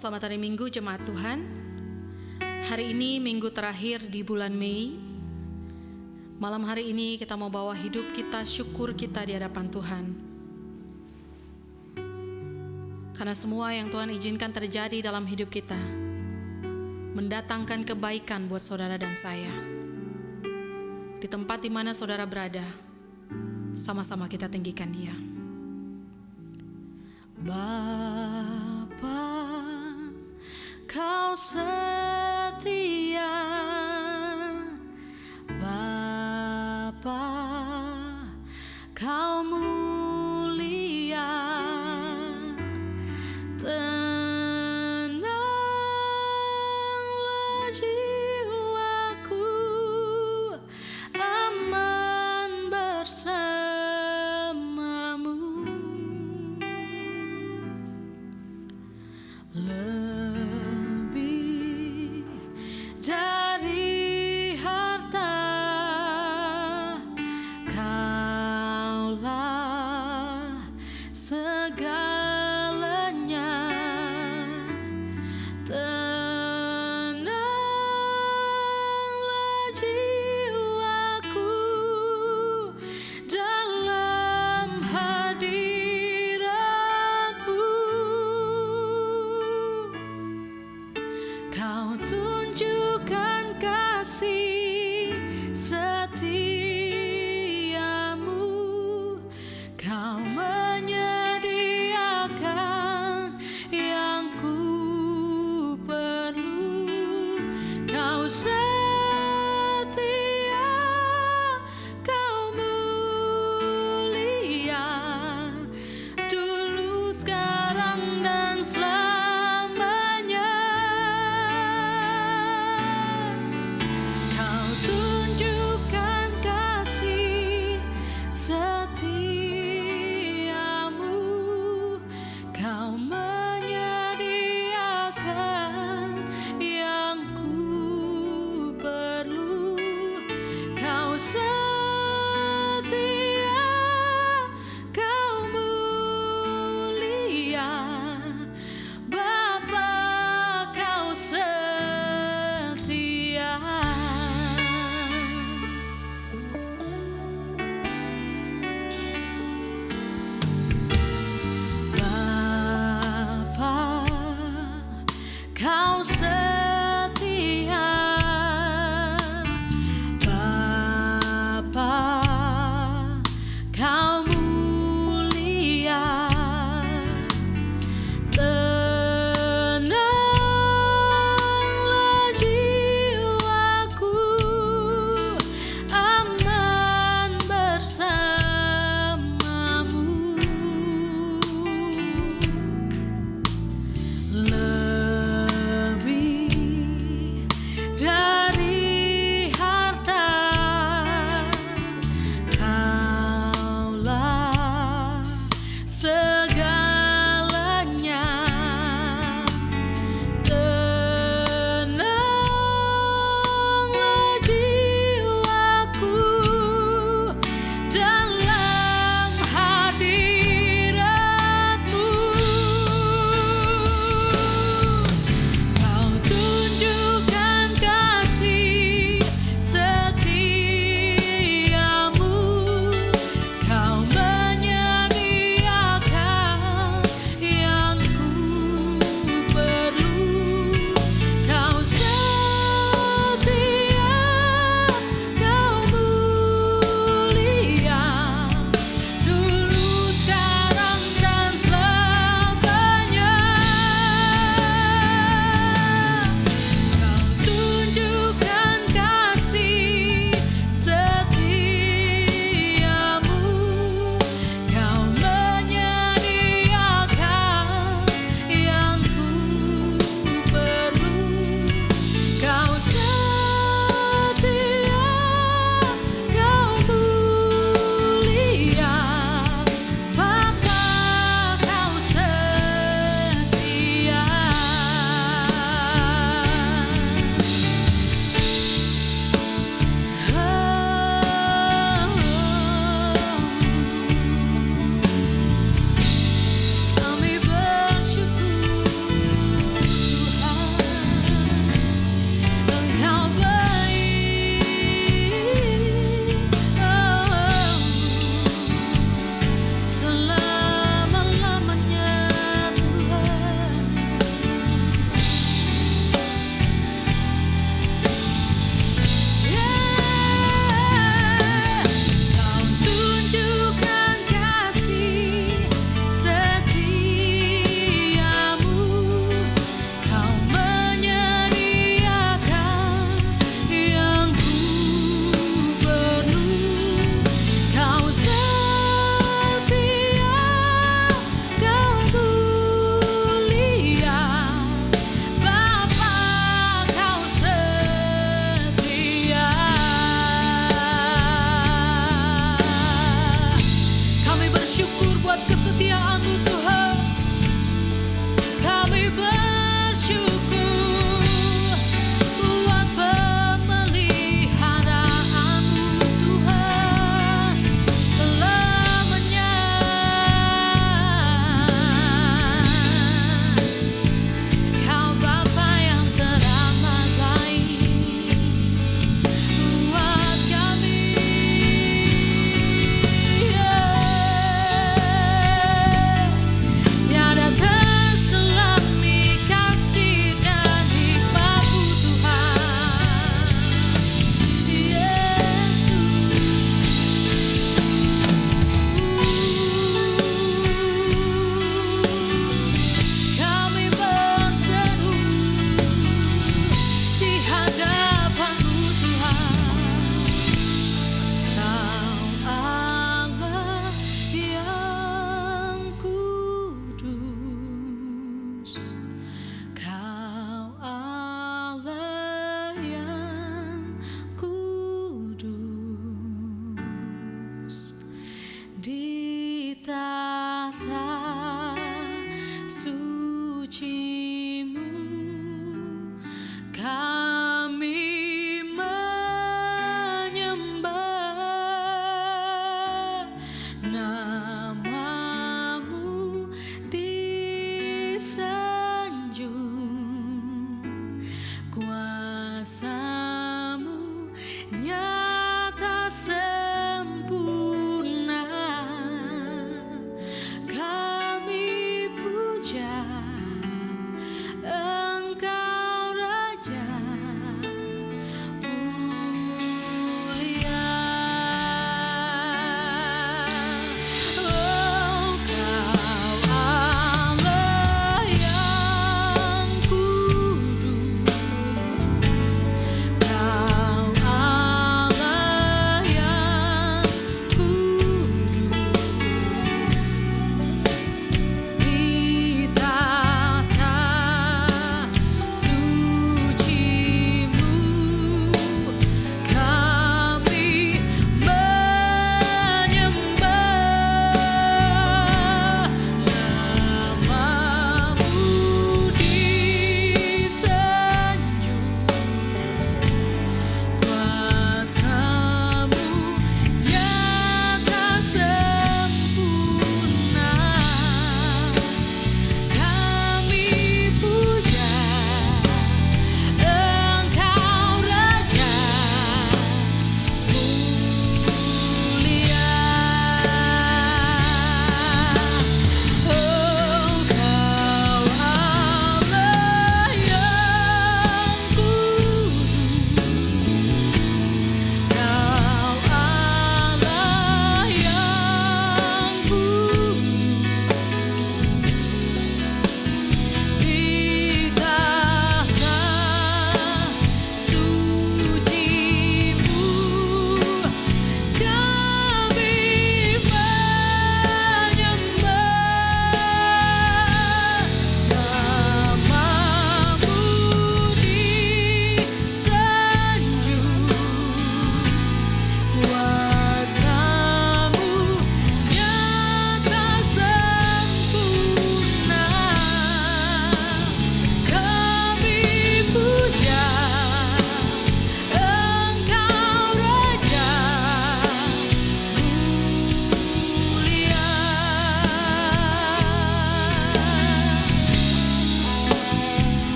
selamat hari Minggu Jemaat Tuhan. Hari ini minggu terakhir di bulan Mei. Malam hari ini kita mau bawa hidup kita, syukur kita di hadapan Tuhan. Karena semua yang Tuhan izinkan terjadi dalam hidup kita mendatangkan kebaikan buat saudara dan saya. Di tempat di mana saudara berada, sama-sama kita tinggikan Dia. Bapa, Kau setia, Bapa, Kau mulia, tenanglah jiwaku, aman bersamamu. Lebih dari harta, Kaulah segalanya. Tenanglah jiwaku dalam hadirat-Mu. Kau tunjukkan kasih setiamu, Kau menyediakan yang ku perlu. Kau setia, Kau mulia, dulu, sekarang, dan selamanya. Kau tunjukkan kasih setiamu, Kau menyediakan yang ku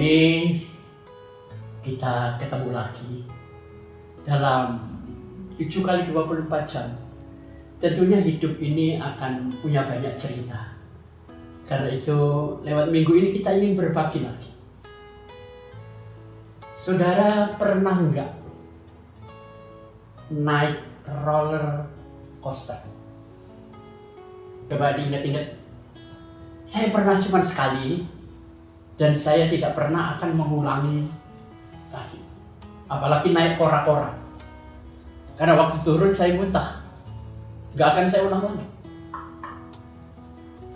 ini kita ketemu lagi dalam 7 kali 24 jam. Tentunya hidup ini akan punya banyak cerita. Karena itu lewat minggu ini kita ingin berbagi lagi. Saudara pernah nggak naik roller coaster? Coba diingat-ingat. Saya pernah cuma sekali dan saya tidak pernah akan mengulangi lagi. Apalagi naik kora-kora. Karena waktu turun saya muntah. Gak akan saya ulang lagi.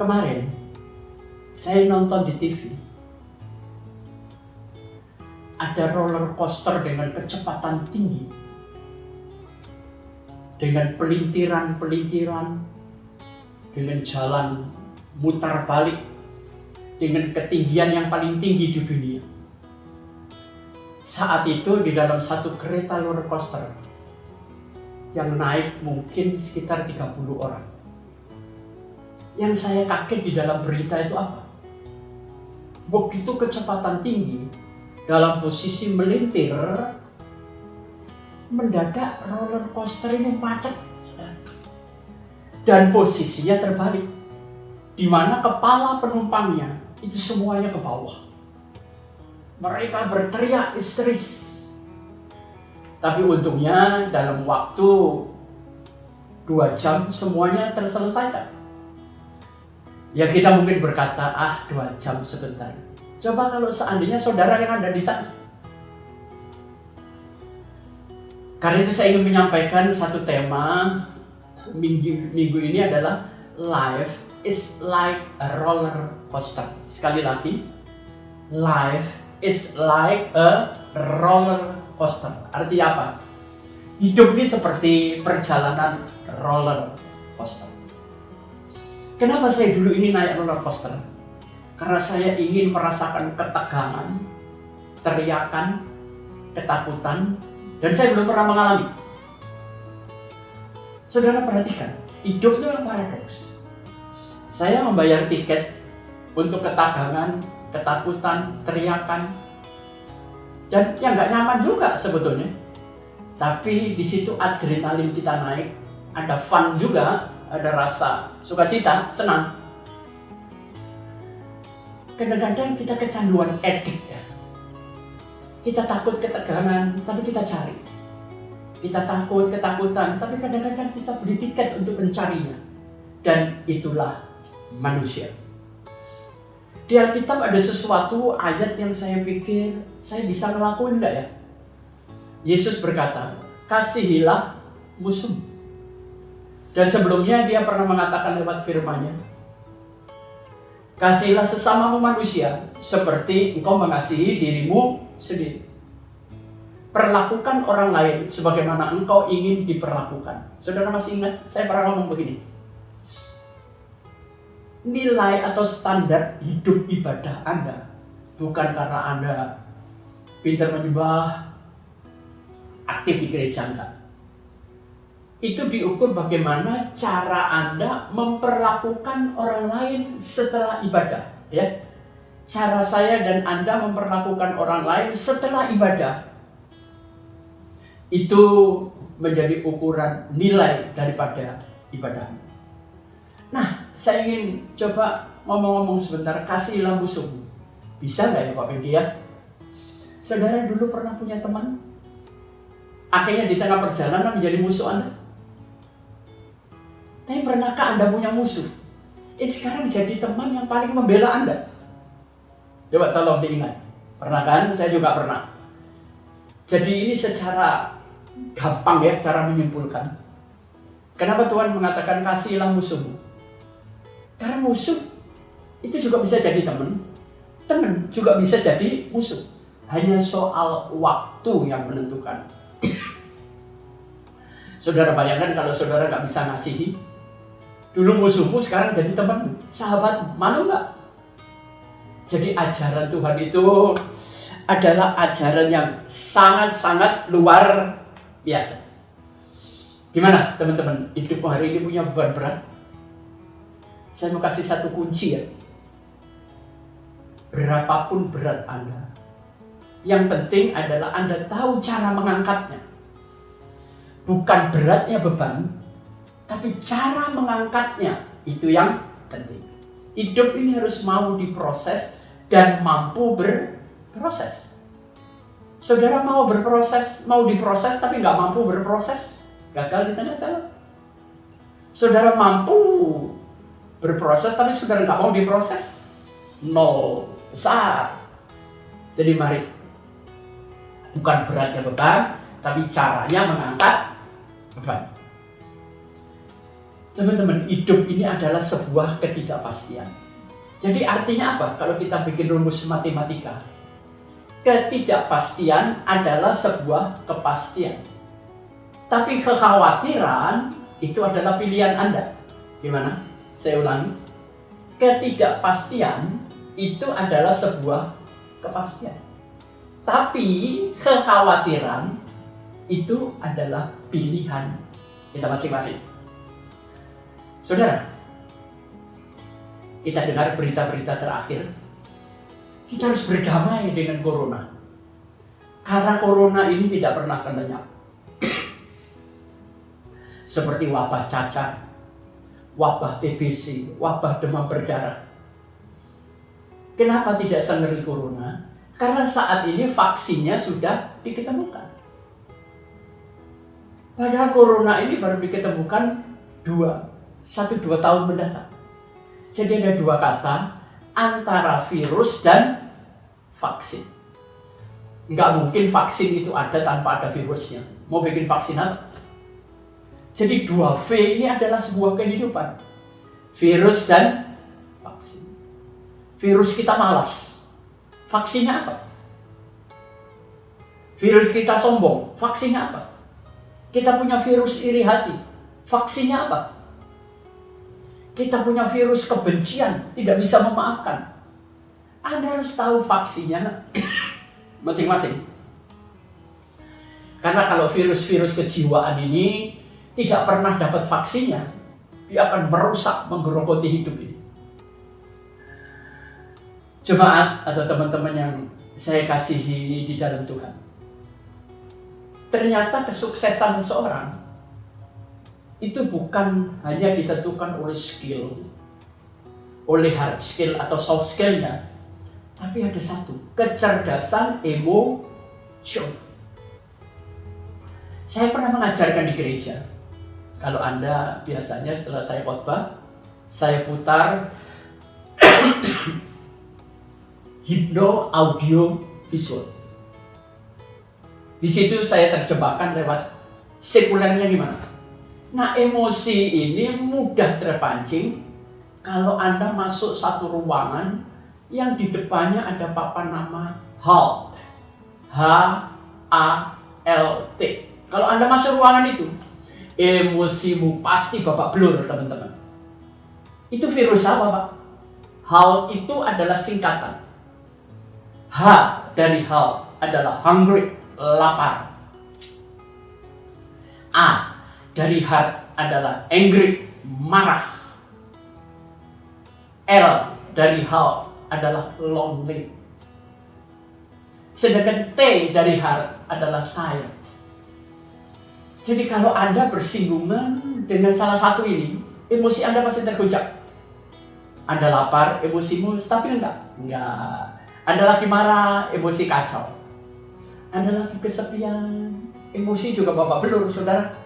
Kemarin saya nonton di TV. Ada roller coaster dengan kecepatan tinggi. Dengan pelintiran-pelintiran. Dengan jalan mutar balik. Dengan ketinggian yang paling tinggi di dunia. Saat itu di dalam satu kereta roller coaster yang naik mungkin sekitar 30 orang. Yang saya kaget di dalam berita itu apa? Begitu kecepatan tinggi dalam posisi melintir, mendadak roller coaster ini macet dan posisinya terbalik, di mana kepala penumpangnya itu semuanya ke bawah. Mereka berteriak histeris. Tapi untungnya dalam waktu 2 jam semuanya terselesaikan. Ya kita mungkin berkata, 2 jam sebentar. Coba kalau seandainya saudara yang ada di sana. Karena itu saya ingin menyampaikan satu tema minggu ini adalah life is like a roller coaster. Sekali lagi, life is like a roller coaster. Artinya apa? Hidup ini seperti perjalanan roller coaster. Kenapa saya dulu ini naik roller coaster? Karena saya ingin merasakan ketegangan, teriakan, ketakutan, dan saya belum pernah mengalami. Saudara perhatikan, hidup itu yang paradoks. Saya membayar tiket untuk ketegangan, ketakutan, teriakan, dan yang nggak nyaman juga sebetulnya. Tapi di situ adrenalin kita naik, ada fun juga, ada rasa sukacita, senang. Kadang-kadang kita kecanduan edik ya. Kita takut ketegangan, tapi kita cari. Kita takut ketakutan, tapi kadang-kadang kita beli tiket untuk mencarinya. Dan itulah manusia. Di Alkitab ada sesuatu ayat yang saya pikir saya bisa ngelakuin enggak ya? Yesus berkata, kasihilah musuh. Dan sebelumnya dia pernah mengatakan lewat firman-Nya, kasihilah sesamamu manusia seperti engkau mengasihi dirimu sendiri. Perlakukan orang lain sebagaimana engkau ingin diperlakukan. Saudara masih ingat saya pernah ngomong begini? Nilai atau standar hidup ibadah Anda bukan karena Anda pintar menyembah, aktif di gereja, enggak. Itu diukur bagaimana cara Anda memperlakukan orang lain setelah ibadah, ya. Cara saya dan Anda memperlakukan orang lain setelah ibadah itu menjadi ukuran nilai daripada ibadah. Nah, saya ingin coba ngomong-ngomong sebentar, kasihilah musuhmu. Bisa nggak ya Pak Fendi ya? Saudara dulu pernah punya teman? Akhirnya di tengah perjalanan menjadi musuh Anda? Tapi pernahkah Anda punya musuh? Sekarang jadi teman yang paling membela Anda? Coba tolong diingat. Pernah kan? Saya juga pernah. Jadi ini secara gampang ya cara menyimpulkan. Kenapa Tuhan mengatakan kasihilah musuhmu? Karena musuh itu juga bisa jadi teman. Teman juga bisa jadi musuh. Hanya soal waktu yang menentukan. Saudara bayangkan kalau saudara gak bisa ngasihi. Dulu musuhmu sekarang jadi temanmu. Sahabat, malu gak? Jadi ajaran Tuhan itu adalah ajaran yang sangat-sangat luar biasa. Gimana teman-teman? Hidupmu hari ini punya beban berat? Saya mau kasih satu kunci ya. berapapun berat Anda. Yang penting adalah Anda tahu cara mengangkatnya. Bukan beratnya beban, tapi cara mengangkatnya itu yang penting. Hidup ini harus mau diproses dan mampu berproses. Saudara mau berproses, mau diproses tapi nggak mampu berproses, gagal di tengah jalan. Saudara mampu berproses tapi saudara nggak mau diproses, nol besar. Jadi mari, bukan beratnya beban, tapi caranya mengangkat beban. Teman-teman, hidup ini adalah sebuah ketidakpastian. Jadi artinya apa? Kalau kita bikin rumus matematika, ketidakpastian adalah sebuah kepastian. Tapi kekhawatiran itu adalah pilihan Anda. Gimana? Saya ulangi. Ketidakpastian itu adalah sebuah kepastian. Tapi kekhawatiran itu adalah pilihan kita masing-masing. Saudara, kita dengar berita-berita terakhir, kita harus berdamai dengan corona. Karena corona ini tidak pernah lenyap. Seperti wabah cacar, wabah TBC, wabah demam berdarah. Kenapa tidak sengeri corona? Karena saat ini vaksinnya sudah diketemukan. Padahal corona ini baru diketemukan 1-2 tahun mendatang. Jadi ada dua kata antara virus dan vaksin. Nggak mungkin vaksin itu ada tanpa ada virusnya. Mau bikin vaksin apa? Jadi 2V ini adalah sebuah kehidupan. Virus dan vaksin. Virus kita malas. Vaksinnya apa? Virus kita sombong. Vaksinnya apa? Kita punya virus iri hati. Vaksinnya apa? Kita punya virus kebencian, tidak bisa memaafkan. Anda harus tahu vaksinnya masing-masing. Karena kalau virus-virus kejiwaan ini tidak pernah dapat vaksinnya, dia akan merusak, menggerogoti hidup ini. Jemaat atau teman-teman yang saya kasihi di dalam Tuhan, ternyata kesuksesan seseorang itu bukan hanya ditentukan oleh skill, oleh hard skill atau soft skillnya, tapi ada satu, kecerdasan emosi. Saya pernah mengajarkan di gereja. Kalau Anda biasanya setelah saya khotbah, saya putar hipno audio visual. Di situ saya terjebakkan lewat sekulernya gimana. Nah, emosi ini mudah terpancing kalau Anda masuk satu ruangan yang di depannya ada papan nama HALT. HALT. Kalau Anda masuk ruangan itu, emosimu pasti babak belur, teman-teman. Itu virus apa, Pak? HALT itu adalah singkatan. H dari HALT adalah hungry, lapar. A dari heart adalah angry, marah. L dari heart adalah lonely. Sedangkan T dari heart adalah tired. Jadi kalau Anda bersinggungan dengan salah satu ini, emosi Anda pasti tergojak. Anda lapar, emosimu stabil enggak? Enggak. Anda lagi marah, emosi kacau. Anda lagi kesepian, emosi juga babak belur, saudara.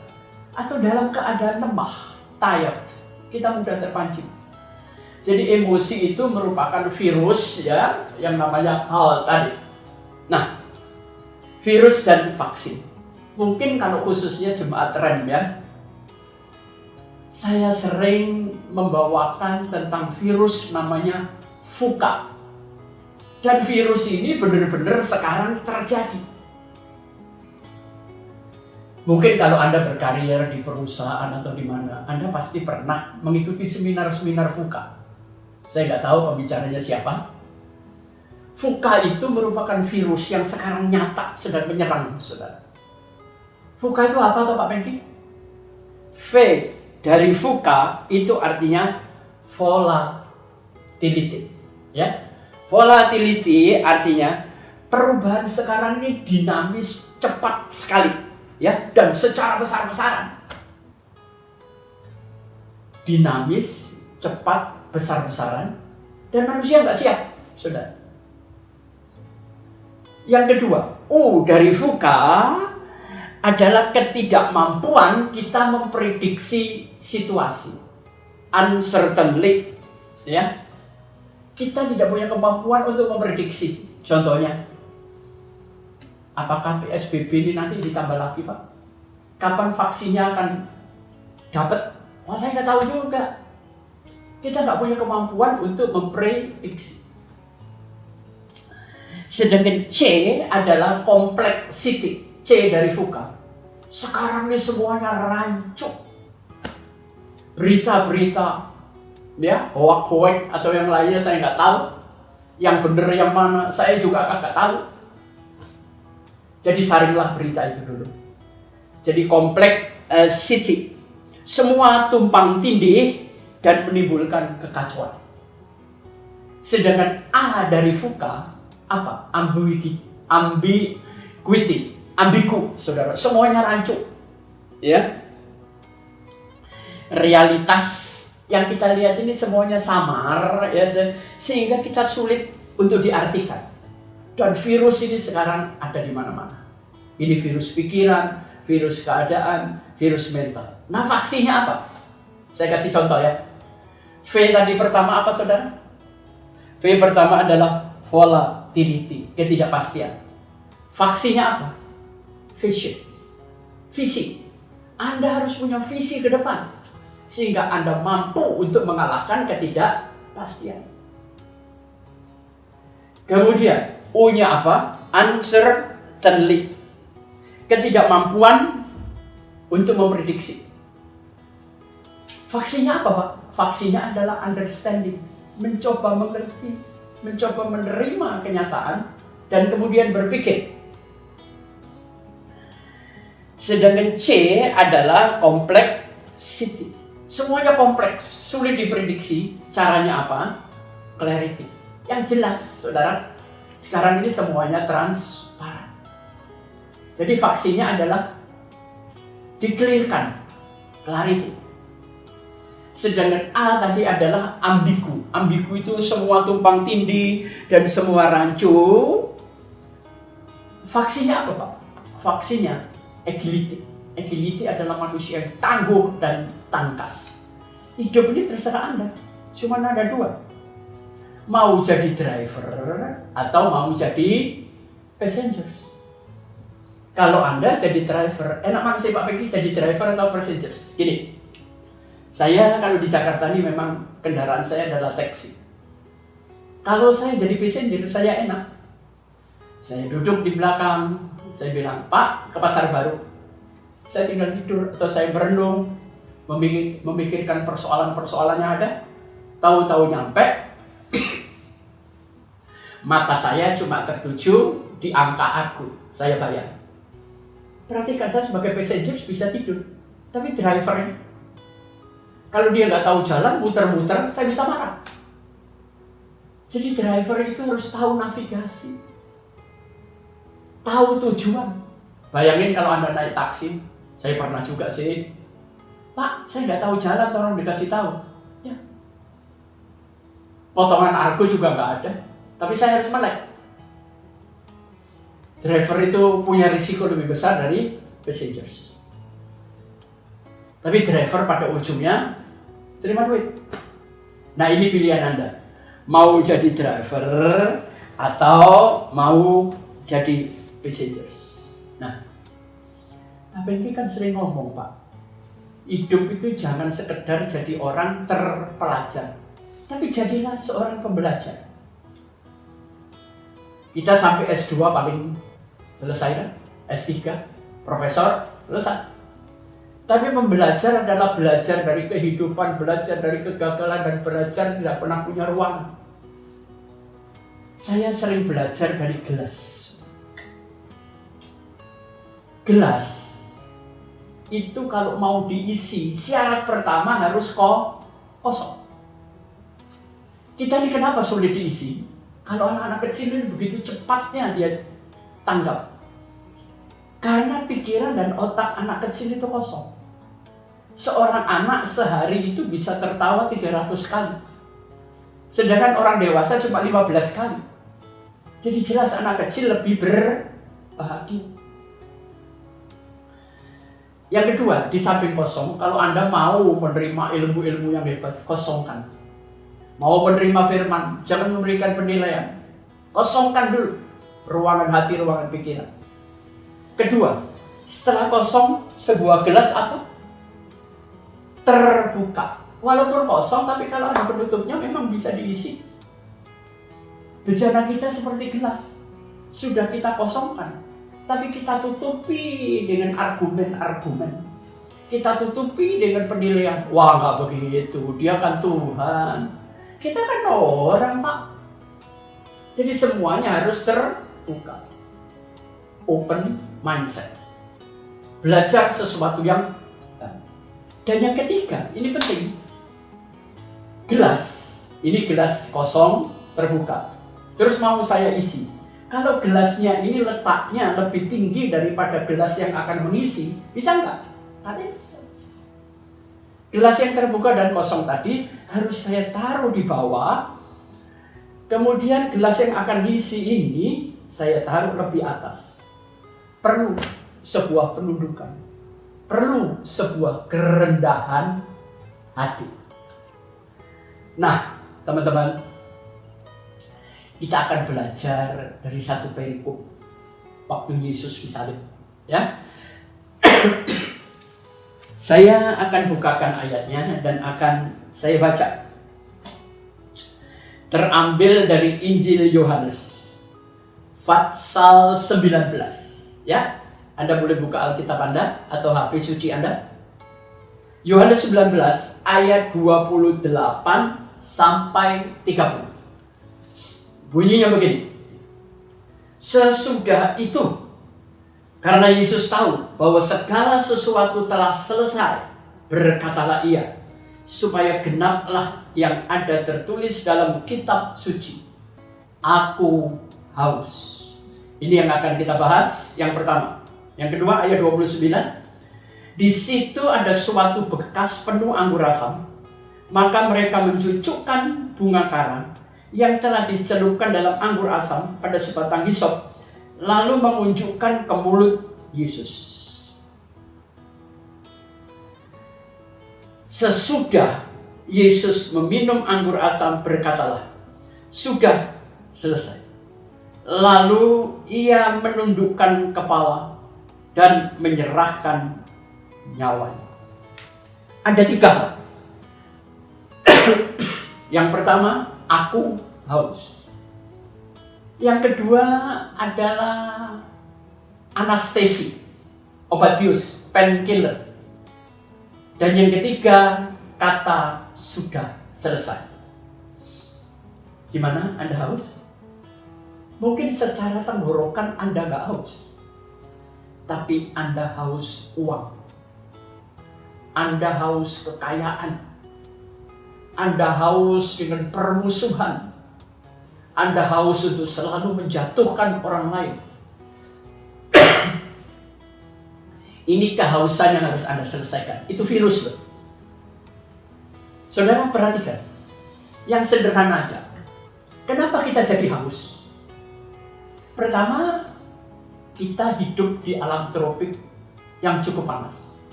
Atau dalam keadaan lemah, tired, kita mudah terpancing. Jadi emosi itu merupakan virus ya, yang namanya HALT tadi. Nah, virus dan vaksin. Mungkin kalau khususnya jemaat rem ya, saya sering membawakan tentang virus namanya VUCA. Dan virus ini benar-benar sekarang terjadi. Mungkin kalau Anda berkarir di perusahaan atau di mana, Anda pasti pernah mengikuti seminar-seminar VUCA. Saya nggak tahu pembicaranya siapa. VUCA itu merupakan virus yang sekarang nyata sedang menyerang saudara. VUCA itu apa toh Pak Pengki? V dari VUCA itu artinya volatility, ya. Volatility artinya perubahan sekarang ini dinamis, cepat sekali, ya, dan secara besar-besaran. Dinamis, cepat, besar-besaran, dan manusia nggak siap, saudara. Yang kedua, dari VUCA adalah ketidakmampuan kita memprediksi situasi. Uncertainty, ya. Kita tidak punya kemampuan untuk memprediksi. Contohnya, apakah PSBB ini nanti ditambah lagi, Pak? Kapan vaksinnya akan dapat? Saya nggak tahu juga. Kita nggak punya kemampuan untuk memprediksi. Sedangkan C adalah complexity. C dari VUCA. Sekarang ini semuanya rancu. Berita-berita, ya, hoak-hoak atau yang lainnya saya nggak tahu. Yang benar yang mana saya juga nggak tahu. Jadi saringlah berita itu dulu. Jadi complexity. Semua tumpang tindih dan menimbulkan kekacauan. Sedangkan A dari VUCA apa? Ambiguity, ambigu, saudara. Semuanya rancu, ya. Realitas yang kita lihat ini semuanya samar, ya, sehingga kita sulit untuk diartikan. Dan virus ini sekarang ada di mana-mana. Ini virus pikiran, virus keadaan, virus mental. Nah, vaksinnya apa? Saya kasih contoh, ya. V tadi pertama apa, saudara? V pertama adalah volatility, ketidakpastian. Vaksinnya apa? Vision, visi. Anda harus punya visi ke depan, sehingga Anda mampu untuk mengalahkan ketidakpastian. Kemudian, U-nya apa? Uncertainty, ketidakmampuan untuk memprediksi. Vaksinnya apa, Pak? Vaksinnya adalah understanding, mencoba mengerti, mencoba menerima kenyataan, dan kemudian berpikir. Sedangkan C adalah complexity. Semuanya kompleks, sulit diprediksi. Caranya apa? Clarity. Yang jelas, saudara. Sekarang ini semuanya transparan. Jadi vaksinnya adalah di-clearkan, clarity. Sedangkan A tadi adalah ambigu. Ambigu itu semua tumpang tindih dan semua rancu. Vaksinnya apa, Pak? Vaksinnya agility. Agility adalah manusia yang tangguh dan tangkas. Hidup ini terserah Anda. Cuma ada dua. Mau jadi driver atau mau jadi passengers. Kalau Anda jadi driver, enak mana sih Pak Pegi jadi driver atau passengers? Gini, saya kalau di Jakarta ini memang kendaraan saya adalah taksi. Kalau saya jadi passenger, saya enak. Saya duduk di belakang, saya bilang, Pak, ke Pasar Baru. Saya tinggal tidur atau saya merenung, memikirkan persoalan-persoalan yang ada. Tahu-tahu nyampe, mata saya cuma tertuju di angka aku, saya bayar. Perhatikan, saya sebagai passenger bisa tidur, tapi driver ini, kalau dia nggak tahu jalan, muter-muter, saya bisa marah. Jadi driver itu harus tahu navigasi, tahu tujuan. Bayangin kalau Anda naik taksi, saya pernah juga sih, Pak, saya nggak tahu jalan, tolong dikasih tahu. Ya, potongan argo juga nggak ada, tapi saya harus melek. Driver itu punya risiko lebih besar dari passengers. Tapi driver pada ujungnya terima duit. Nah, ini pilihan Anda. Mau jadi driver atau mau jadi passengers. Nah, Pak Pengki kan sering ngomong, Pak, hidup itu jangan sekedar jadi orang terpelajar, tapi jadilah seorang pembelajar. Kita sampai S2 paling selesai kan? S3, profesor, selesai. Tapi membelajar adalah belajar dari kehidupan, belajar dari kegagalan, dan belajar tidak pernah punya ruang. Saya sering belajar dari gelas. Gelas itu kalau mau diisi, syarat pertama harus kosong. Kita ini kenapa sulit diisi? Kalau anak-anak kecil ini begitu cepatnya dia tanggap. Karena pikiran dan otak anak kecil itu kosong. Seorang anak sehari itu bisa tertawa 300 kali. Sedangkan orang dewasa cuma 15 kali. Jadi jelas anak kecil lebih berbahagia. Yang kedua, di samping kosong, kalau Anda mau menerima ilmu-ilmu yang hebat, kosongkan. Mau menerima firman, jangan memberikan penilaian. Kosongkan dulu ruangan hati, ruangan pikiran. Kedua, setelah kosong, sebuah gelas apa? Terbuka. Walaupun kosong, tapi kalau ada penutupnya memang bisa diisi. Bejana kita seperti gelas. Sudah kita kosongkan, tapi kita tutupi dengan argumen-argumen. Kita tutupi dengan penilaian. Wah, nggak begitu, dia kan Tuhan. Kita kan orang, Pak. Jadi semuanya harus terbuka. Open mindset. Belajar sesuatu yang baru. Dan yang ketiga, ini penting. Gelas. Ini gelas kosong, terbuka. Terus mau saya isi. Kalau gelasnya ini letaknya lebih tinggi daripada gelas yang akan mengisi, bisa nggak? Nggak bisa. Gelas yang terbuka dan kosong tadi harus saya taruh di bawah. Kemudian gelas yang akan diisi ini saya taruh lebih atas. Perlu sebuah penundukan. Perlu sebuah kerendahan hati. Nah, teman-teman, kita akan belajar dari satu perikop waktu Yesus disalib. Ya. Saya akan bukakan ayatnya dan akan saya baca. Terambil dari Injil Yohanes pasal 19. Ya, Anda boleh buka Alkitab Anda atau HP suci Anda. Yohanes 19 ayat 28 sampai 30. Bunyinya begini. Sesudah itu, karena Yesus tahu bahwa segala sesuatu telah selesai, berkatalah ia, supaya genaplah yang ada tertulis dalam kitab suci. Aku haus. Ini yang akan kita bahas, yang pertama. Yang kedua, ayat 29. Di situ ada suatu bekas penuh anggur asam, maka mereka mencucukkan bunga karang yang telah dicelupkan dalam anggur asam pada sebatang hisop, lalu mengunjukkan ke mulut Yesus. Sesudah Yesus meminum anggur asam, berkatalah, sudah selesai. Lalu ia menundukkan kepala dan menyerahkan nyawanya. Ada 3 hal. Yang pertama, aku haus. Yang kedua adalah anestesi, obat bius, painkiller. Dan yang ketiga, kata sudah selesai. Gimana? Anda haus? Mungkin secara tenggorokan Anda nggak haus, tapi Anda haus uang. Anda haus kekayaan. Anda haus dengan permusuhan. Anda haus untuk selalu menjatuhkan orang lain. Ini kehausan yang harus Anda selesaikan. Itu virus loh. Saudara perhatikan. Yang sederhana aja. Kenapa kita jadi haus? Pertama, kita hidup di alam tropik yang cukup panas.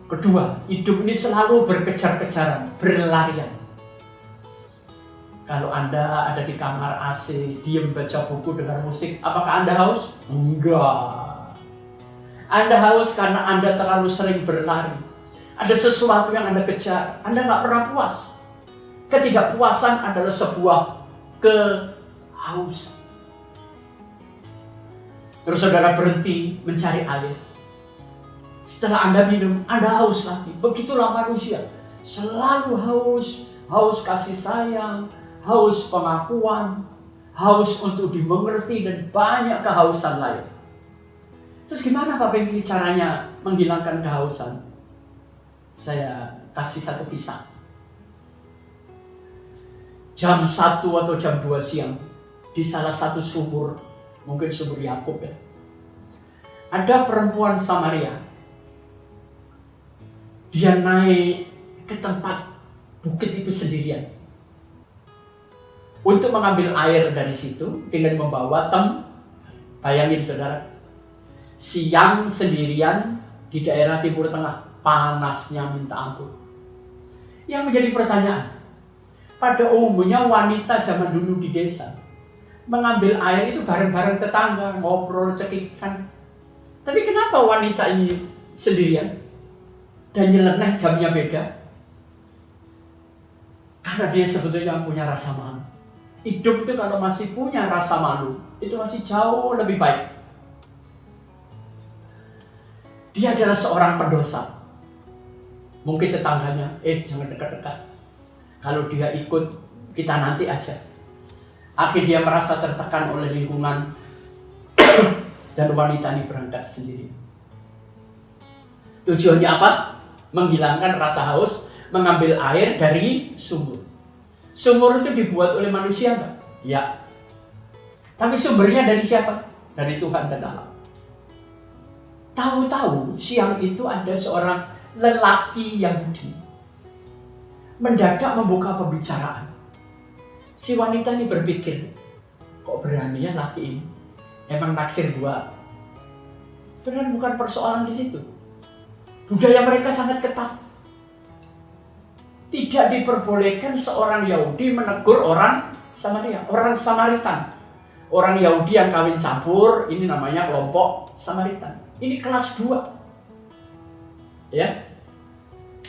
Kedua, hidup ini selalu berkejar-kejaran, berlarian. Kalau Anda ada di kamar AC, diam baca buku, dengar musik, apakah Anda haus? Enggak. Anda haus karena Anda terlalu sering berlari. Ada sesuatu yang Anda kejar, Anda nggak pernah puas. Ketidakpuasan adalah sebuah kehausan. Terus saudara berhenti mencari air. Setelah Anda minum, Anda haus lagi. Begitulah manusia. Selalu haus. Haus kasih sayang, haus pengakuan, haus untuk dimengerti, dan banyak kehausan lain. Terus gimana Pak Pengki caranya menghilangkan kehausan? Saya kasih satu kisah. jam 1 atau jam 2 siang di salah satu sumur, mungkin sumur Yakub ya. Ada perempuan Samaria. Dia naik ke tempat bukit itu sendirian untuk mengambil air dari situ dengan membawa bayangin saudara, siang sendirian di daerah Timur Tengah, panasnya minta ampun. Yang menjadi pertanyaan, pada umumnya wanita zaman dulu di desa mengambil air itu bareng-bareng tetangga, ngobrol, cekikan. Tapi kenapa wanita ini sendirian dan nyeleneh, jamnya beda? Karena dia sebetulnya punya rasa malu. Hidup itu kalau masih punya rasa malu, itu masih jauh lebih baik. Dia adalah seorang pendosa. Mungkin tetangganya, jangan dekat-dekat. Kalau dia ikut, kita nanti aja. Akhirnya dia merasa tertekan oleh lingkungan dan wanita ini berangkat sendiri. Tujuannya apa? Menghilangkan rasa haus, mengambil air dari sumur. Sumur itu dibuat oleh manusia enggak? Ya. Tapi sumbernya dari siapa? Dari Tuhan dan Allah. Tahu-tahu siang itu ada seorang lelaki Yahudi mendadak membuka pembicaraan. Si wanita ini berpikir, kok berani ya laki ini? Emang naksir gua? Sebenarnya bukan persoalan di situ. Budaya mereka sangat ketat. Tidak diperbolehkan seorang Yahudi menegur orang Samaria, orang Samaritan. Orang Yahudi yang kawin campur, ini namanya kelompok Samaritan. Ini kelas 2. Ya.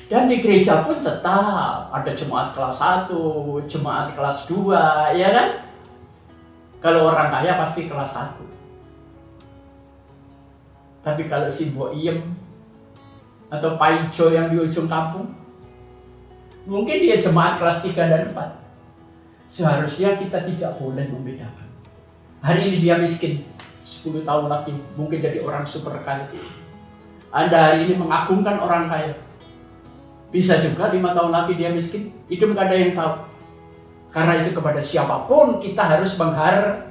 Dan di gereja pun tetap ada jemaat kelas 1, jemaat kelas 2, ya kan? Kalau orang kaya pasti kelas 1. Tapi kalau si Boiem atau Paijo yang di ujung kampung, mungkin dia jemaat kelas 3 dan 4. Seharusnya kita tidak boleh membedakan. Hari ini dia miskin, 10 tahun lagi mungkin jadi orang super kaya. Anda hari ini mengagungkan orang kaya, bisa juga 5 tahun lagi dia miskin, hidup gak ada yang tahu. Karena itu kepada siapapun kita harus menghargai.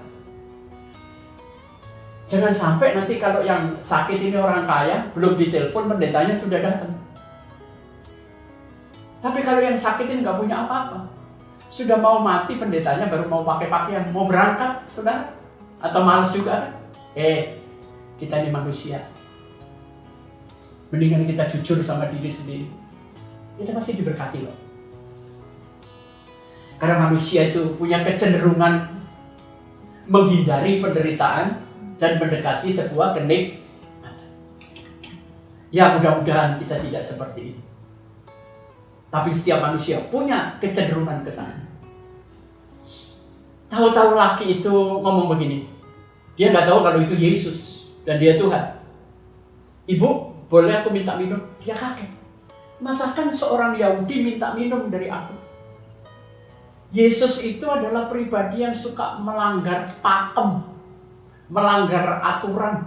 Jangan sampai nanti kalau yang sakit ini orang kaya, belum ditelepon pendetanya sudah datang. Tapi kalau yang sakit ini gak punya apa-apa, sudah mau mati pendetanya baru mau pakai pakaian, mau berangkat saudara, atau malas juga. Kita ini manusia, mendingan kita jujur sama diri sendiri. Kita pasti diberkati loh. Karena manusia itu punya kecenderungan menghindari penderitaan dan mendekati sebuah kenikmatan. Ya mudah-mudahan kita tidak seperti itu. Tapi setiap manusia punya kecenderungan ke sana. Tahu-tahu laki itu ngomong begini. Dia nggak tahu kalau itu Yesus dan dia Tuhan. Ibu, boleh aku minta minum? Dia kaget. Masakan seorang Yahudi minta minum dari aku? Yesus itu adalah pribadi yang suka melanggar pakem, melanggar aturan.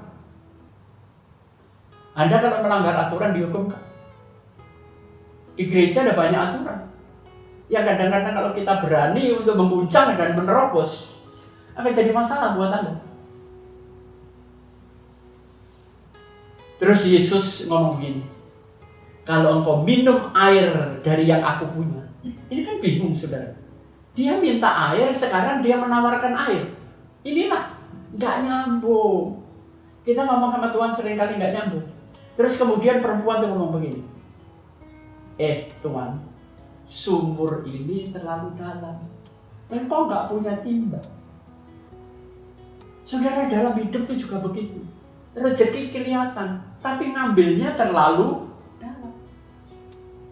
Anda kalau melanggar aturan dihukum kan? Di gereja ada banyak aturan. Ya kadang-kadang kalau kita berani untuk mengguncang dan menerobos, akan jadi masalah buat Anda. Terus Yesus ngomong begini, kalau engkau minum air dari yang aku punya. Ini kan bingung saudara. Dia minta air, sekarang dia menawarkan air. Inilah, gak nyambung. Kita ngomong sama Tuhan seringkali gak nyambung. Terus kemudian perempuan tuh ngomong begini, Tuhan, sumur ini terlalu dalam. Engkau gak punya timba. Saudara, dalam hidup itu juga begitu. Rezeki kelihatan, tapi ngambilnya terlalu dalam.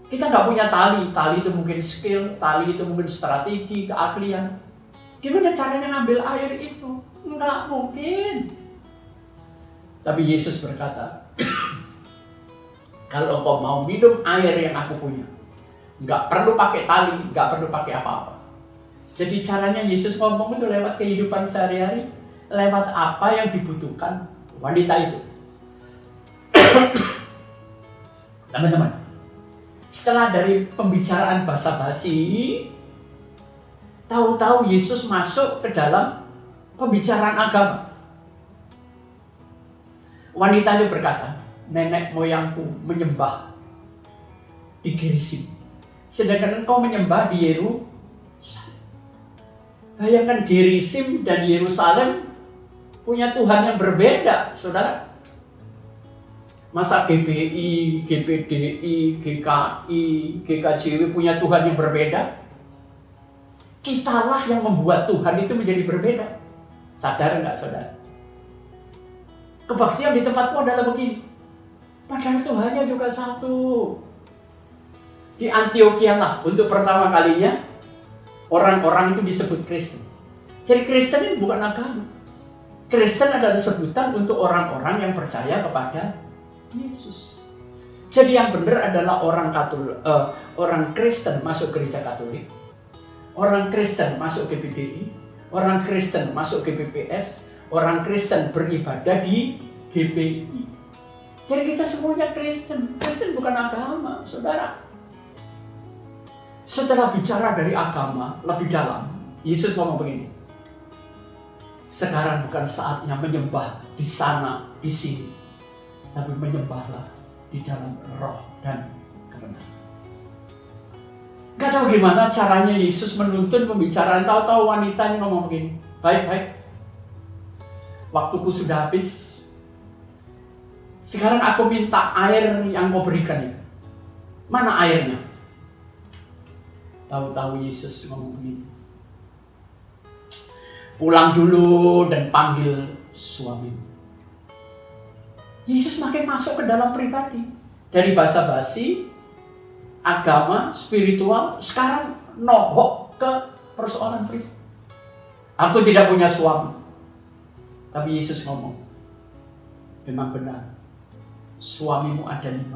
Kita nggak punya tali itu mungkin skill, tali itu mungkin strategi, keahlian. Gimana caranya ngambil air itu? Nggak mungkin. Tapi Yesus berkata, kalau engkau mau minum air yang aku punya, nggak perlu pakai tali, nggak perlu pakai apa-apa. Jadi caranya Yesus ngomong itu lewat kehidupan sehari-hari, lewat apa yang dibutuhkan wanita itu. Teman-teman, setelah dari pembicaraan basa-basi, Tahu-tahu Yesus masuk ke dalam pembicaraan agama. Wanita itu berkata, nenek moyangku menyembah di Gerizim, sedangkan engkau menyembah di Yerusalem. Bayangkan, Gerizim dan Yerusalem punya Tuhan yang berbeda, saudara. Masa GPI, GPDI, GKI, GKJW punya Tuhan yang berbeda? Kitalah yang membuat Tuhan itu menjadi berbeda. Sadar nggak, saudara? Kebaktian di tempatku adalah begini. Padahal Tuhannya juga satu. Di Antioquia lah, untuk pertama kalinya orang-orang itu disebut Kristen. Jadi Kristen ini bukan agama. Kristen adalah sebutan untuk orang-orang yang percaya kepada Yesus. Jadi yang benar adalah orang Kristen masuk gereja Katolik, orang Kristen masuk GPDI, orang Kristen masuk GPPS, orang Kristen beribadah di GPI. Jadi kita semuanya Kristen. Kristen bukan agama, saudara. Setelah bicara dari agama lebih dalam, Yesus ngomong begini. Sekarang bukan saatnya menyembah di sana, di sini, tapi menyembahlah di dalam roh dan kebenaran. Gak tahu gimana caranya Yesus menuntun pembicaraan. Tahu-tahu wanita ini ngomong begini. Baik. Waktuku sudah habis. Sekarang aku minta air yang kau berikan itu. Mana airnya? Tahu-tahu Yesus ngomong begini. Pulang dulu dan panggil suamimu. Yesus makin masuk ke dalam pribadi. Dari basa-basi, agama, spiritual, sekarang nohok ke persoalan pribadi. Aku tidak punya suami. Tapi Yesus ngomong, memang benar, suamimu ada 5.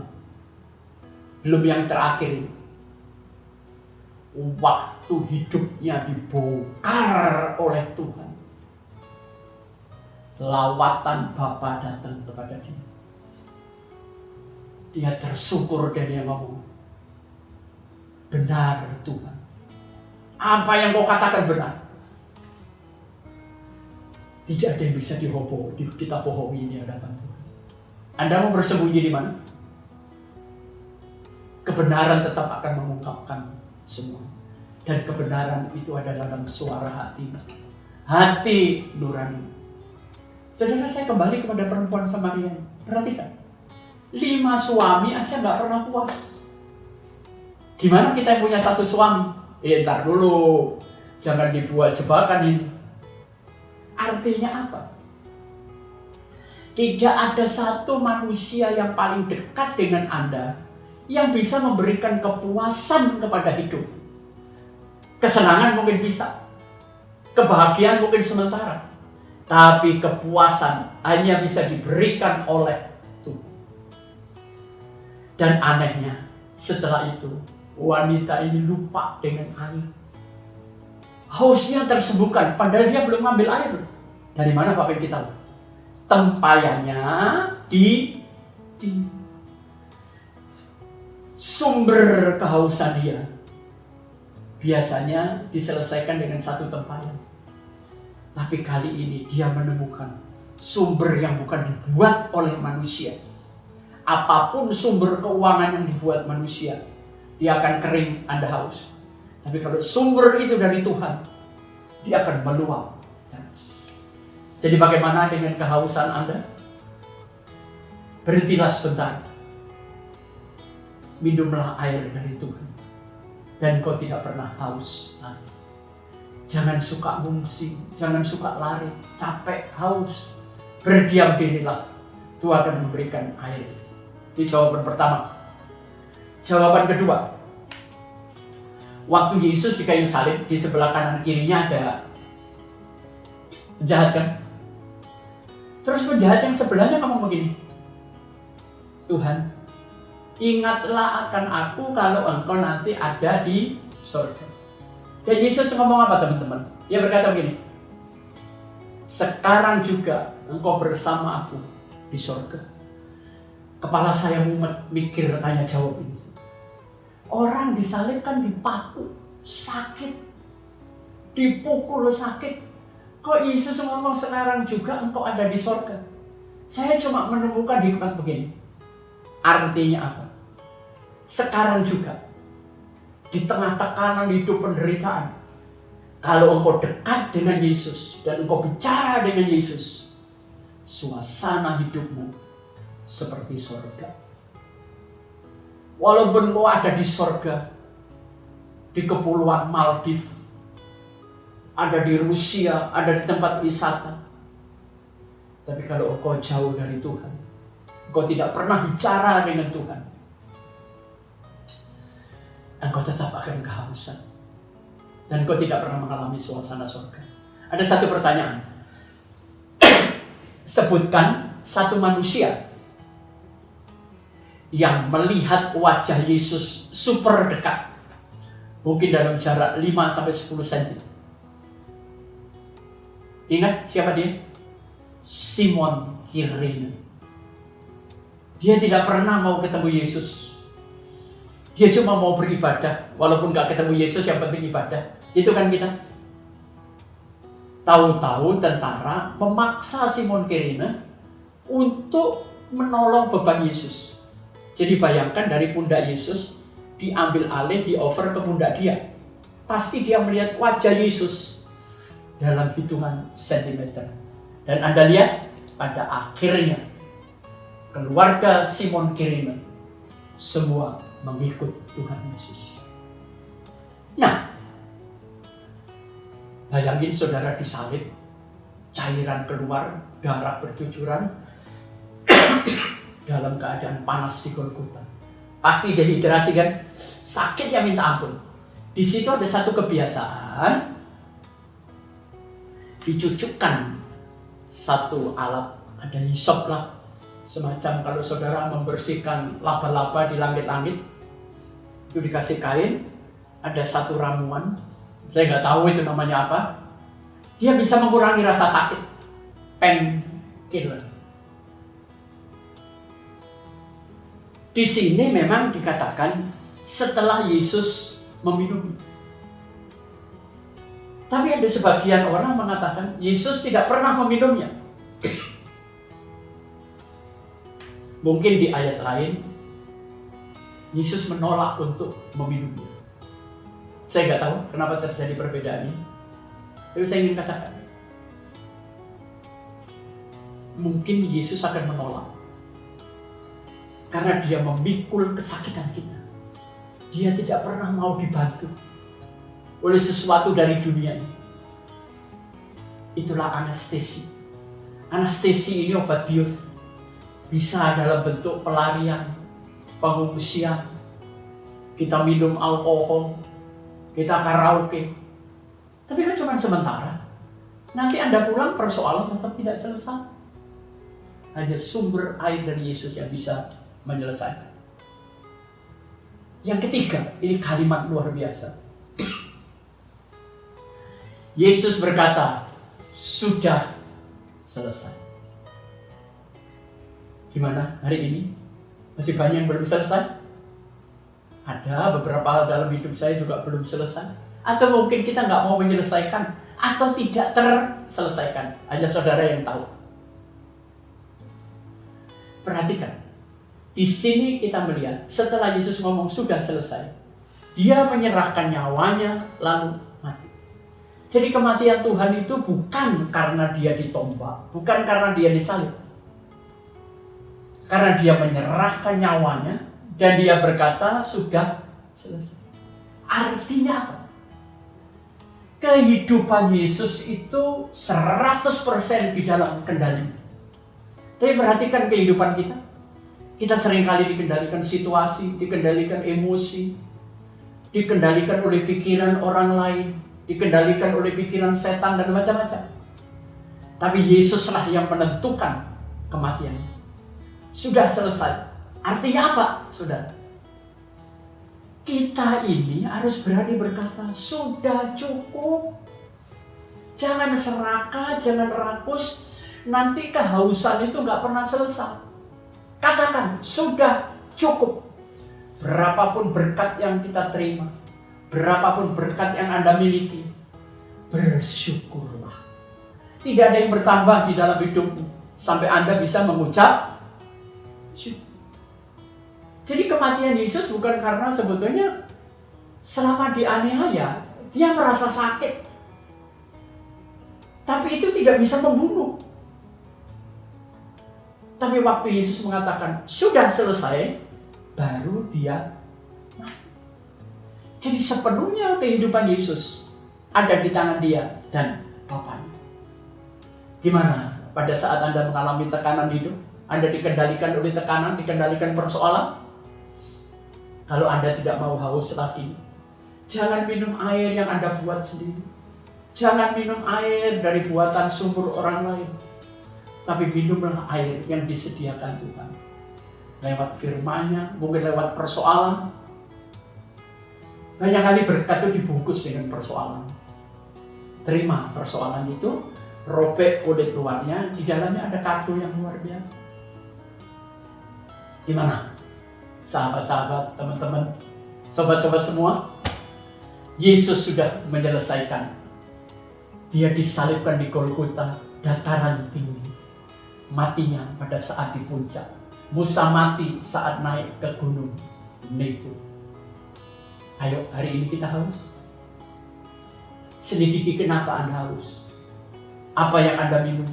Belum yang terakhir, waktu hidupnya dibongkar oleh Tuhan. Lawatan Bapa datang kepada dia. Dia tersyukur dan dia ngomong, benar Tuhan. Apa yang kau katakan benar. Tidak ada yang bisa kita bohongi di hadapan Tuhan. Anda mau bersembunyi di mana? Kebenaran tetap akan mengungkapkan semua. Dan kebenaran itu adalah dalam suara hati nurani. Saudara, saya kembali kepada perempuan Samaria. Perhatikan, 5 suami aja gak pernah puas. Gimana kita yang punya 1 suami? Ntar dulu, jangan dibuat jebakan ini. Artinya apa? Tidak ada satu manusia yang paling dekat dengan Anda yang bisa memberikan kepuasan kepada hidup. Kesenangan mungkin bisa, kebahagiaan mungkin sementara, tapi kepuasan hanya bisa diberikan oleh Tuhan. Dan anehnya, setelah itu wanita ini lupa dengan air. Hausnya tersembuhkan, padahal dia belum ambil air. Dari mana Bapak kita? Tempayannya di sumber kehausan dia. Biasanya diselesaikan dengan 1 tempayan. Tapi kali ini dia menemukan sumber yang bukan dibuat oleh manusia. Apapun sumber keuangan yang dibuat manusia, dia akan kering, Anda haus. Tapi kalau sumber itu dari Tuhan, dia akan meluap. Jadi bagaimana dengan kehausan Anda? Berhentilah sebentar. Minumlah air dari Tuhan. Dan kau tidak pernah haus lagi. Jangan suka mungsi, jangan suka lari, capek, haus. Berdiam dirilah. Tuhan akan memberikan air. Itu jawaban pertama. Jawaban kedua. Waktu Yesus di kayu salib, di sebelah kanan kirinya ada penjahat kan? Terus penjahat yang sebelahnya ngomong begini, Tuhan, ingatlah akan aku kalau engkau nanti ada di surga. Dan Yesus ngomong apa teman-teman? Dia berkata begini, sekarang juga engkau bersama aku di surga. Kepala saya mumet mikir tanya jawab ini. Orang disalibkan, dipaku, sakit. dipukul sakit. Kok Yesus ngomong sekarang juga engkau ada di sorga? Saya cuma menemukan hikmat begini. Artinya apa? Sekarang juga, di tengah tekanan hidup penderitaan, kalau engkau dekat dengan Yesus dan engkau bicara dengan Yesus, suasana hidupmu seperti sorga. Walaupun engkau ada di sorga, di kepulauan Maldives, ada di Rusia, ada di tempat wisata, tapi kalau engkau jauh dari Tuhan, engkau tidak pernah bicara dengan Tuhan, engkau tetap akan kehausan. Dan engkau tidak pernah mengalami suasana surga. Ada satu pertanyaan. Sebutkan satu manusia yang melihat wajah Yesus super dekat. Mungkin dalam jarak 5-10 cm. Ingat siapa dia? Simon Kirene. Dia tidak pernah mau ketemu Yesus. Dia cuma mau beribadah. Walaupun gak ketemu Yesus, yang penting ibadah. Itu kan kita. Tahu-tahu tentara memaksa Simon Kirene untuk menolong beban Yesus. Jadi bayangkan dari pundak Yesus diambil alih, di-over ke pundak dia. Pasti dia melihat wajah Yesus dalam hitungan sentimeter. Dan Anda lihat pada akhirnya keluarga Simon Kirene semua mengikut Tuhan Yesus. Nah, bayangin saudara disalib, cairan keluar, darah bercucuran, dalam keadaan panas di Golgota. Pasti dehidrasi kan? Sakitnya minta ampun. Di situ ada satu kebiasaan, dicucukkan satu alat, ada hisop lah, semacam kalau saudara membersihkan laba-laba di langit-langit, itu dikasih kain, ada satu ramuan. Saya nggak tahu itu namanya apa. Dia bisa mengurangi rasa sakit. Painkiller. Di sini memang dikatakan setelah Yesus meminum. Tapi ada sebagian orang mengatakan Yesus tidak pernah meminumnya. Mungkin di ayat lain Yesus menolak untuk meminumnya. Saya nggak tahu kenapa terjadi perbedaan ini. Tapi saya ingin katakan, mungkin Yesus akan menolak. Karena dia memikul kesakitan kita. Dia tidak pernah mau dibantu oleh sesuatu dari dunia ini. Itulah anestesi. Anestesi ini obat bius. Bisa dalam bentuk pelarian, pengungsian. Kita minum alkohol, kita karaoke. Tapi kan cuma sementara. Nanti Anda pulang, persoalan tetap tidak selesai. Hanya sumber air dari Yesus yang bisa menyelesaikan. Yang ketiga, ini kalimat luar biasa. Yesus berkata, sudah selesai. Gimana hari ini? Masih banyak yang belum selesai? Ada beberapa hal dalam hidup saya juga belum selesai. Atau mungkin kita nggak mau menyelesaikan. Atau tidak terselesaikan. Hanya saudara yang tahu. Perhatikan. Di sini kita melihat setelah Yesus ngomong sudah selesai. Dia menyerahkan nyawanya lalu mati. Jadi kematian Tuhan itu bukan karena dia ditombak. Bukan karena dia disalib. Karena dia menyerahkan nyawanya dan dia berkata sudah selesai. Artinya apa? Kehidupan Yesus itu 100% di dalam kendali. Tapi perhatikan kehidupan kita. Kita seringkali dikendalikan situasi, dikendalikan emosi, dikendalikan oleh pikiran orang lain, dikendalikan oleh pikiran setan dan macam-macam. Tapi Yesuslah yang menentukan kematian. Sudah selesai. Artinya apa, saudara? Kita ini harus berani berkata, sudah cukup. Jangan serakah, jangan rakus. Nanti kehausan itu gak pernah selesai. Katakan, sudah cukup. Berapapun berkat yang kita terima, berapapun berkat yang Anda miliki, bersyukurlah. Tidak ada yang bertambah di dalam hidupmu sampai Anda bisa mengucap syukur. Jadi kematian Yesus bukan karena sebetulnya selama dianiaya dia merasa sakit. Tapi itu tidak bisa membunuh. Tapi waktu Yesus mengatakan sudah selesai, baru dia mati. Jadi sepenuhnya kehidupan Yesus ada di tangan dia dan Bapaknya. Gimana pada saat Anda mengalami tekanan hidup? Anda dikendalikan oleh tekanan, dikendalikan persoalan? Kalau Anda tidak mau haus lagi, jangan minum air yang Anda buat sendiri. Jangan minum air dari buatan sumber orang lain. Tapi minumlah air yang disediakan Tuhan. Lewat firman-Nya, mungkin lewat persoalan. Banyak kali berkat itu dibungkus dengan persoalan. Terima persoalan itu, robek kulit luarnya, di dalamnya ada kado yang luar biasa. Gimana? Sahabat-sahabat, teman-teman, sobat-sobat semua, Yesus sudah menyelesaikan. Dia disalibkan di Golgota, dataran tinggi. Matinya pada saat di puncak. Musa mati saat naik ke gunung Nebo. Ayo, hari ini kita haus. Selidiki kenapa Anda haus. Apa yang Anda minum?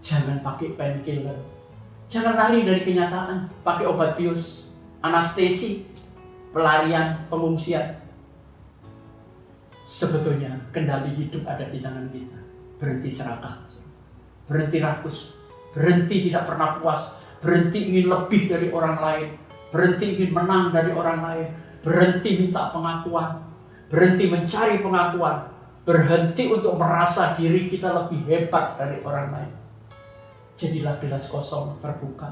Jangan pakai painkiller. Jangan lari dari kenyataan, pakai obat bius, anestesi, pelarian, pengungsian. Sebetulnya kendali hidup ada di tangan kita. Berhenti serakah, berhenti rakus, berhenti tidak pernah puas, berhenti ingin lebih dari orang lain, berhenti ingin menang dari orang lain, berhenti minta pengakuan, berhenti mencari pengakuan, berhenti untuk merasa diri kita lebih hebat dari orang lain. Jadilah gelas kosong terbuka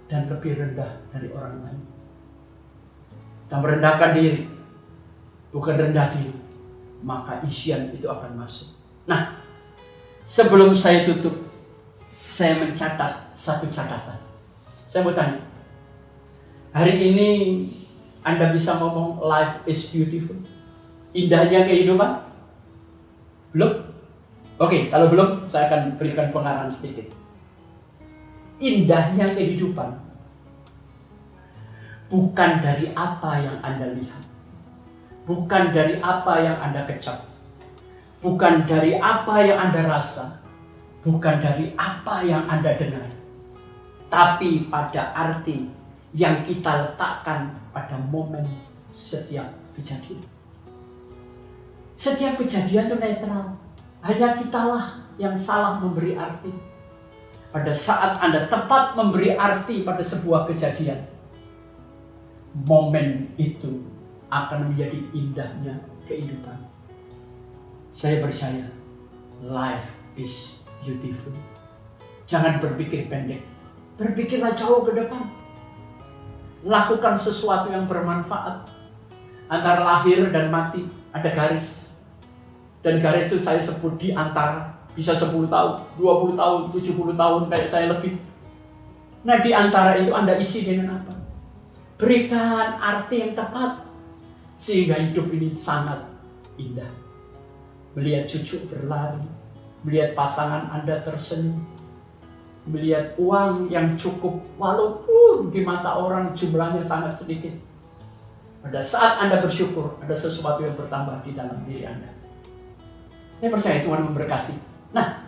dan lebih rendah dari orang lain. Kita merendahkan diri, bukan rendah diri, maka isian itu akan masuk. Nah, sebelum saya tutup, saya mencatat satu catatan. Saya mau tanya, hari ini Anda bisa ngomong life is beautiful? Indahnya kehidupan? Belum? Oke, kalau belum, saya akan berikan pengarahan sedikit. Indahnya kehidupan bukan dari apa yang Anda lihat, bukan dari apa yang Anda kecap, bukan dari apa yang Anda rasa, bukan dari apa yang Anda dengar, tapi pada arti yang kita letakkan pada momen setiap kejadian. Setiap kejadian itu netral, hanya kitalah yang salah memberi arti. Pada saat Anda tepat memberi arti pada sebuah kejadian, momen itu akan menjadi indahnya kehidupan. Saya percaya, life is beautiful. Jangan berpikir pendek, berpikirlah jauh ke depan. Lakukan sesuatu yang bermanfaat. Antara lahir dan mati ada garis. Dan garis itu saya sebut di antara. Bisa 10 tahun, 20 tahun, 70 tahun kayak saya lebih. Nah, di antara itu Anda isi dengan apa? Berikan arti yang tepat sehingga hidup ini sangat indah. Melihat cucu berlari, melihat pasangan Anda tersenyum, melihat uang yang cukup walaupun di mata orang jumlahnya sangat sedikit. Pada saat Anda bersyukur, ada sesuatu yang bertambah di dalam diri Anda. Saya percaya Tuhan memberkati. Nah,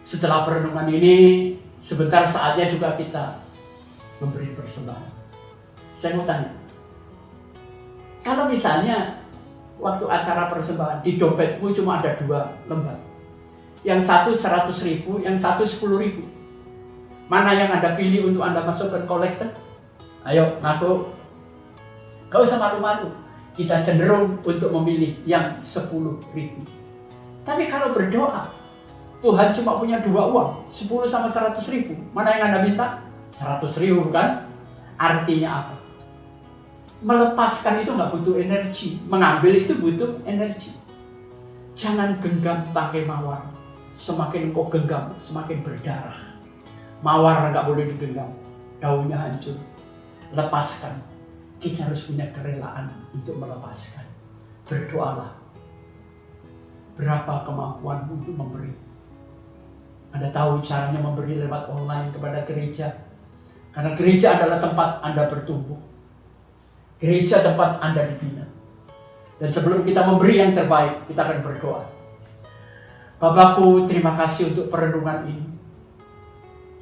setelah perenungan ini, sebentar saatnya juga kita memberi persembahan. Saya mau tanya, kalau misalnya waktu acara persembahan di dompetmu cuma ada 2 lembar, yang satu 100.000, yang satu 10.000, mana yang Anda pilih untuk Anda masukkan kolektor? Ayo ngaku, gak usah malu-malu. Kita cenderung untuk memilih yang 10.000. Tapi kalau berdoa, Tuhan cuma punya 2 uang, 10 sama 100.000. Mana yang Anda minta? 100.000 kan? Artinya apa? Melepaskan itu nggak butuh energi, mengambil itu butuh energi. Jangan genggam tangkai mawar. Semakin kau genggam, semakin berdarah. Mawar nggak boleh digenggam, daunnya hancur. Lepaskan. Kita harus punya kerelaan untuk melepaskan. berdoalah. Berapa kemampuanmu untuk memberi? Anda tahu caranya memberi lewat online kepada gereja. Karena gereja adalah tempat Anda bertumbuh. Gereja tempat Anda dibina. Dan sebelum kita memberi yang terbaik, kita akan berdoa. Bapakku, terima kasih untuk perenungan ini.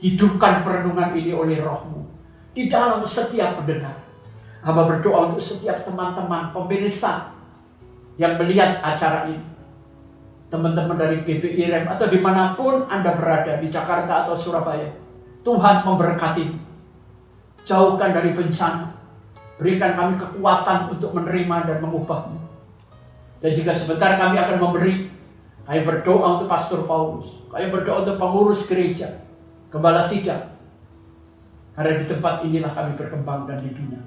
Hidupkan perenungan ini oleh Roh-Mu di dalam setiap pendengar. Hamba berdoa untuk setiap teman-teman pemirsa yang melihat acara ini. Teman-teman dari GBI Rem atau dimanapun Anda berada, di Jakarta atau Surabaya, Tuhan memberkati. Jauhkan dari bencana. Berikan kami kekuatan untuk menerima dan mengubahnya. Dan jika sebentar kami akan memberi, kami berdoa untuk Pastor Paulus, kami berdoa untuk pengurus gereja, gembala sidang. Karena di tempat inilah kami berkembang dan dibina.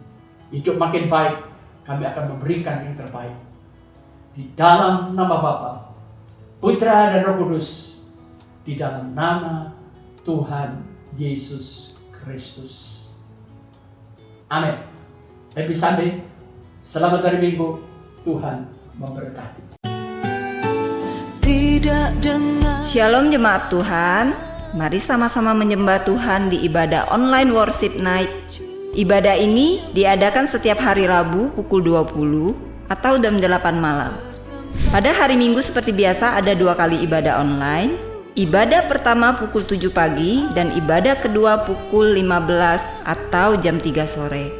Hidup makin baik, kami akan memberikan yang terbaik. Di dalam nama Bapa, Putra dan Roh Kudus, di dalam nama Tuhan Yesus Kristus. Amin. Happy Sunday. Selamat hari Minggu. Tuhan memberkati. Shalom jemaat Tuhan. Mari sama-sama menyembah Tuhan di ibadah online worship night. Ibadah ini diadakan setiap hari Rabu pukul 20 atau jam 8 malam. Pada hari Minggu seperti biasa ada 2 kali ibadah online. Ibadah pertama pukul 7 pagi dan ibadah kedua pukul 15 atau jam 3 sore.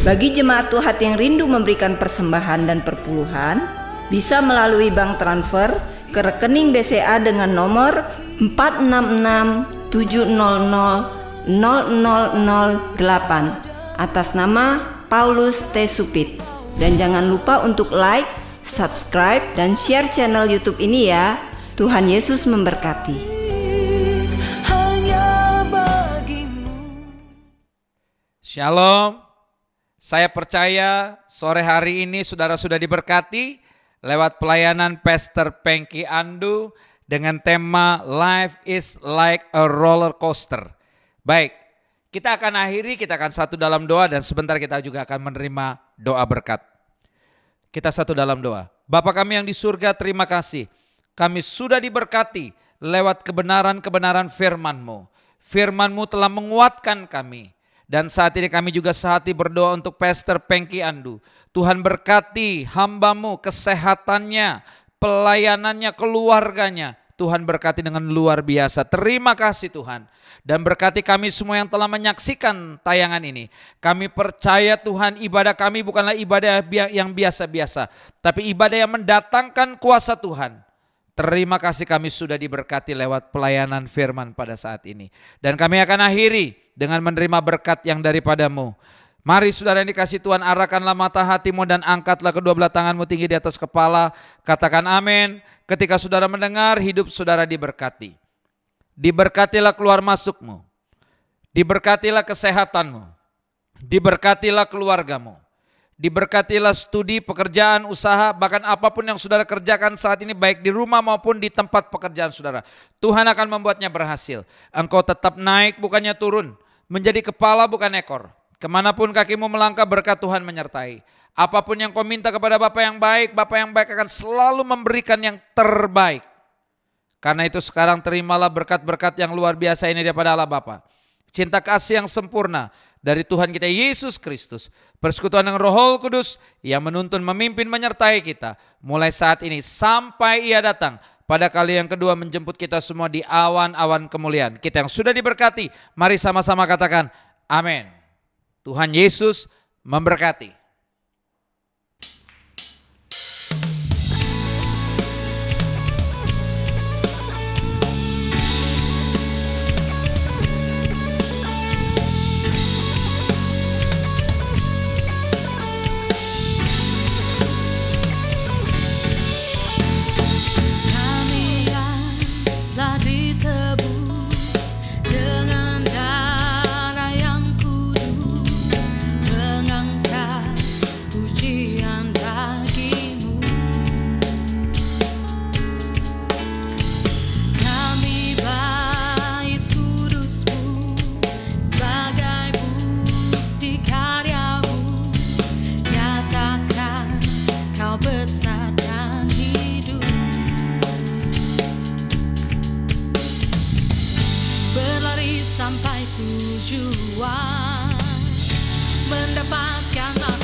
Bagi jemaat Tuhan yang rindu memberikan persembahan dan perpuluhan, bisa melalui bank transfer ke rekening BCA dengan nomor 466-700-0008 atas nama Paulus T. Supit. Dan jangan lupa untuk like, subscribe, dan share channel YouTube ini ya. Tuhan Yesus memberkati. Shalom. Saya percaya sore hari ini saudara sudah diberkati lewat pelayanan Pastor Pengki Andu dengan tema Life is like a roller coaster. Baik, kita akan akhiri, kita akan satu dalam doa dan sebentar kita juga akan menerima doa berkat. Kita satu dalam doa. Bapa kami yang di surga, terima kasih. Kami sudah diberkati lewat kebenaran-kebenaran firman-Mu. Firman-Mu telah menguatkan kami. Dan saat ini kami juga sehati berdoa untuk Pastor Pengki Andu. Tuhan berkati hamba-Mu, kesehatannya, pelayanannya, keluarganya. Tuhan berkati dengan luar biasa. Terima kasih Tuhan. Dan berkati kami semua yang telah menyaksikan tayangan ini. Kami percaya Tuhan, ibadah kami bukanlah ibadah yang biasa-biasa, tapi ibadah yang mendatangkan kuasa Tuhan. Terima kasih kami sudah diberkati lewat pelayanan firman pada saat ini. Dan kami akan akhiri dengan menerima berkat yang daripada-Mu. Mari saudara yang dikasih Tuhan, arahkanlah mata hatimu dan angkatlah kedua belah tanganmu tinggi di atas kepala. Katakan amin. Ketika saudara mendengar, hidup saudara diberkati. Diberkatilah keluar masukmu. Diberkatilah kesehatanmu. Diberkatilah keluargamu. Diberkatilah studi, pekerjaan, usaha, bahkan apapun yang saudara kerjakan saat ini, baik di rumah maupun di tempat pekerjaan saudara. Tuhan akan membuatnya berhasil. Engkau tetap naik bukannya turun, menjadi kepala bukan ekor. Kemanapun kakimu melangkah, berkat Tuhan menyertai. Apapun yang kau minta kepada Bapa yang baik akan selalu memberikan yang terbaik. Karena itu sekarang terimalah berkat-berkat yang luar biasa ini daripada Allah Bapa. Cinta kasih yang sempurna dari Tuhan kita Yesus Kristus. Persekutuan dengan Roh Kudus yang menuntun, memimpin, menyertai kita. Mulai saat ini sampai Ia datang. Pada kali yang kedua menjemput kita semua di awan-awan kemuliaan. Kita yang sudah diberkati, mari sama-sama katakan amin. Tuhan Yesus memberkati. Dengan darah yang kudus, mengangkat berjuang mendapatkan